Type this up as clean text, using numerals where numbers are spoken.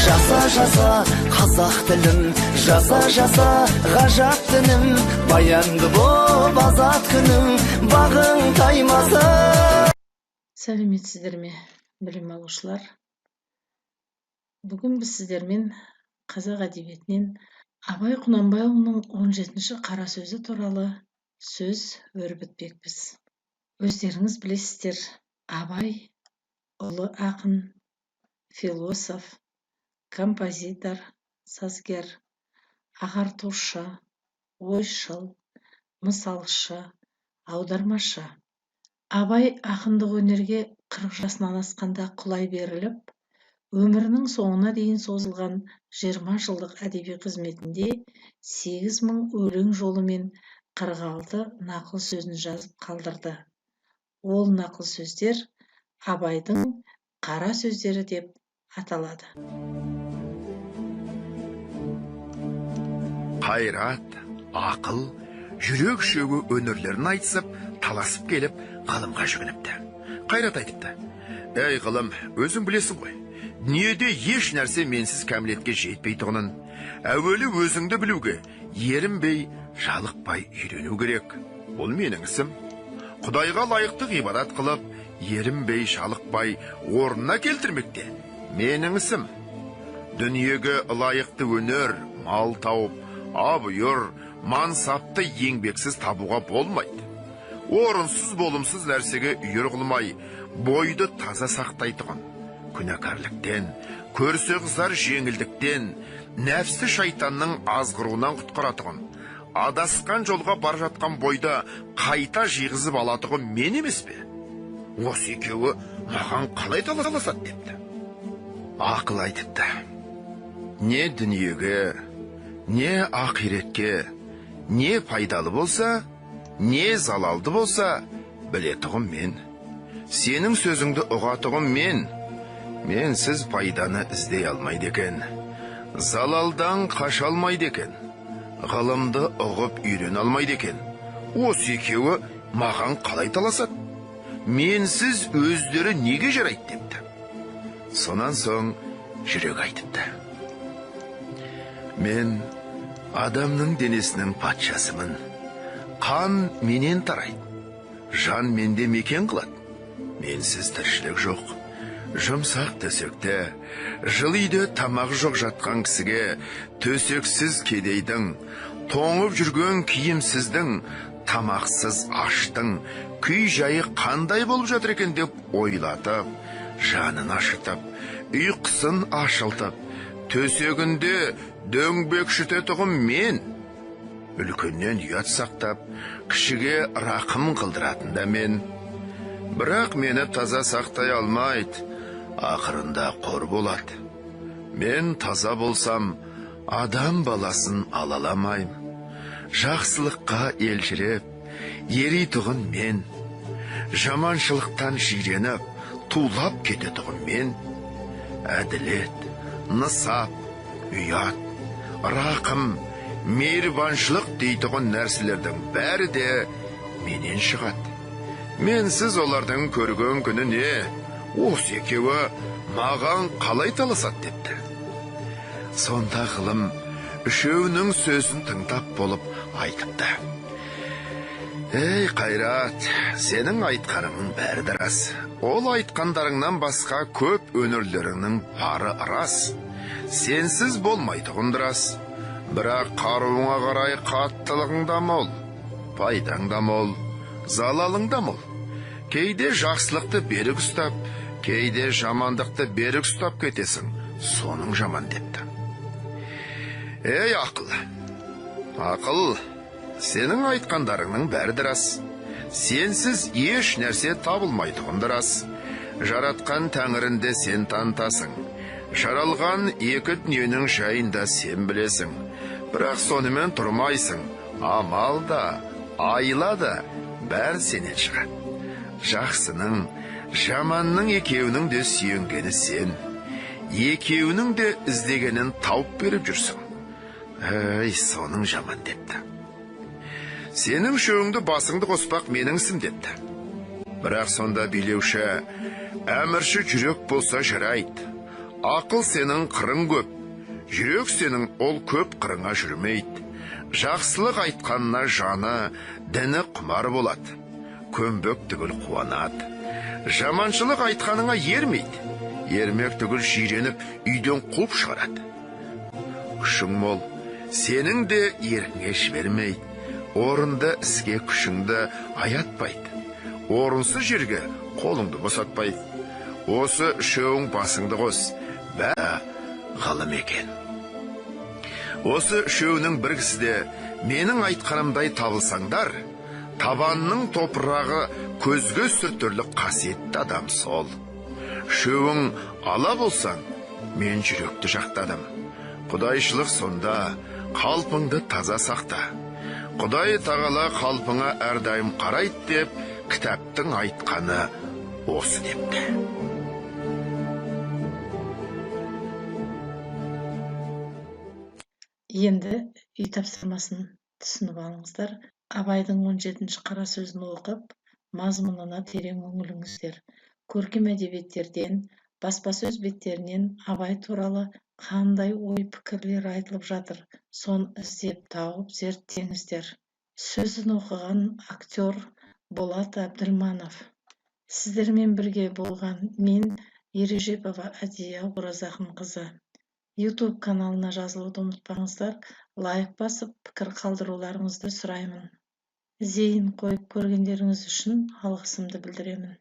Жаса, жаса, қазақ тілім, жаса, жаса, ғажап дінім, баянды боп азат күнім, бағың таймасын. Сәлеметсіздер ме, білім алушылар? Бүгін біз сіздермен қазақ әдебиетінен Абай Құнанбайұлының 17-ші қара сөзі туралы сөз өрбітпекпіз. Өздеріңіз білесіздер, Абай ұлы ақын, философ, композитор, сазгер, ағартушы, ойшыл, мысалшы, аудармашы. Абай ақындық өнерге 40 жасынан асқанда құлай беріліп, өмірінің соңына дейін созылған 20 жылдық әдеби қызметінде 8000 өлең жолы мен 46 нақыл сөзін жазып қалдырды. Ол нақыл сөздер Абайдың қара сөздері деп аталады. Қайрат, ақыл, жүрек шөгі өнерлерін айтысып, таласып келіп, ғылымға жүгініпті. Қайрат айтыпты: «Әй ғылым, өзің білесің ғой, дүниеде еш нәрсе менсіз кәмілетке жетпейтұғынын, әуелі өзіңді білуге, ерінбей, жалықпай үйрену керек. Бұл менің ісім. Құдайға лайықты ғибадат қылып, ерінбей, жалықпай, орнына келтірмекте менің ісім. Дүниеге лайықты өнер, мал тауып, абыйыр, мансапты еңбексіз табуға болмайды. Орынсыз болымсыз нәрсеге үйір қылмай, бойды таза сақтайтұғын. Күнәкарліктен, көрсе қызар жеңілдіктен, нәпсі шайтанның азғыруынан құтқаратұғын. Адасқан жолға бар жатқан бойда қайта жиғызып алатұғын мен емес пе? Осы екеуі маған қалай таласады депті. Ақыл айтыпты: не дүниеге, не ақиретке, не пайдалы болса, не залалды болса, білетұғым мен. Сенің сөзіңді ұғатұғым мен. Менсіз пайданы іздей алмайды екен. Залалдан қаша алмайды екен. Ғылымды ұғып үйрен алмайды екен. Осы екеуі маған қалай таласады? Менсіз өздері неге жарайды депті. Сонан соң жүрек айтыпты: мен адамның денесінің патшасымын. Қан менен тарайды, жан менде мекен қылады. Менсіз тіршілік жоқ. Жұмсақ төсекте, жылы үйде тамақ жоқ жатқан кісіге, төсексіз кедейдің, тоңып жүрген киімсіздің, тамақсыз аштың, күй жайы қандай болып жатыр екен деп ойлатып, жанын ашытып, ұйқысын ашылтып, төсегінде дөңбекшітетұғым мен. Үлкеннен ұят сақтап, кішіге рақым қылдыратын да мен. Бірақ мені таза сақтай алмайды, ақырында қор болады. Мен таза болсам, адам баласын алаламайым. Жақсылыққа елжіреп, еритұғын мен. Жаманшылықтан жиреніп, тулап кететұғын мен. Әділет, нысап, ұят, рақым, мейірбаншылық дейтұғын нәрселердің бәрі де менен шығады. Менсіз олардың көрген күні не? Осы екеуі маған қалай таласады депті. Сонда ғылым үшеуінің сөзін тыңдап болып айтыпты: ей Қайрат, сенің айтқаныңның бәрі де рас. Ол айтқандарыңнан басқа көп өнерлеріңнің бары рас. Сенсіз болмайтұғын рас. Бірақ қаруыңа қарай қаттылығың да мол, пайдаң да мол, залалың да мол. Кейде жақсылықты берік ұстап, кейде жамандықты берік ұстап кетесің, соның жаман депті. Ей ақыл, ақыл, сенің айтқандарыңның бәрі де рас. Сенсіз еш нәрсе табылмайтұғын да рас. Жаратқан тәңірінде сен танытасың. Жаралған екі дүниенің жайында сен білесің. Бірақ сонымен тұрмайсың. Амал да, айла да бәрі сенен шығады. Жақсының, жаманның екеуінің де сүйенгені сен. Екеуінің де іздегенін тауып беріп жүрсің. Ей, соның жаман депті. Сенің шөңді басыңды қоспақ меніңсің депті. Бірақ сонда билеуші, әмірші жүрек болса жарайды. Ақыл сенің қырың көп, жүрек сенің ол көп қырыңа жүрмейді. Жақсылық айтқанына жаны, діні құмар болады, көмбек түгіл қуанады. Жаманшылық айтқаныңа ермейді, ермек түгіл жиреніп үйден қуып шығарады. Күшің мол, сенің де еркіңе жібермейді, орынды іске күшіңді аятпайды, орынсыз жерге қолыңды босатпайды. Осы үшеуің басыңды қос, ғылым екен. Осы үшеуінің біргісі де менің айтқанымдай табылсаңдар, табанның топырағы көзге сүртерлік қасиетті адам сол. Үшеуің ала болсаң, мен жүректі жақтадым. Құдайшылық сонда, қалпыңды таза сақта. Құдай тағала қалпыңа әрдайым қарайды деп, кітаптың айтқаны осы депті. Енді үй тапсырмасын түсініп алыңыздар. Абайдың 17-ші қара сөзін оқып, мазмұнына терең үңіліңіздер. Көркем әдебиеттерден, баспасөз беттерінен Абай туралы қандай ой пікірлер айтылып жатыр, соны іздеп тауып зерттеңіздер. Сөзін оқыған актер Болат Әбділманов. Сіздермен бірге болған мен Ережепова Әдия Оразақынқызы. YouTube каналына жазылуды ұмытпаңыздар, лайк басып, пікір қалдыруларыңызды сұраймын. Зейін қойып көргендеріңіз үшін алғысымды білдіремін.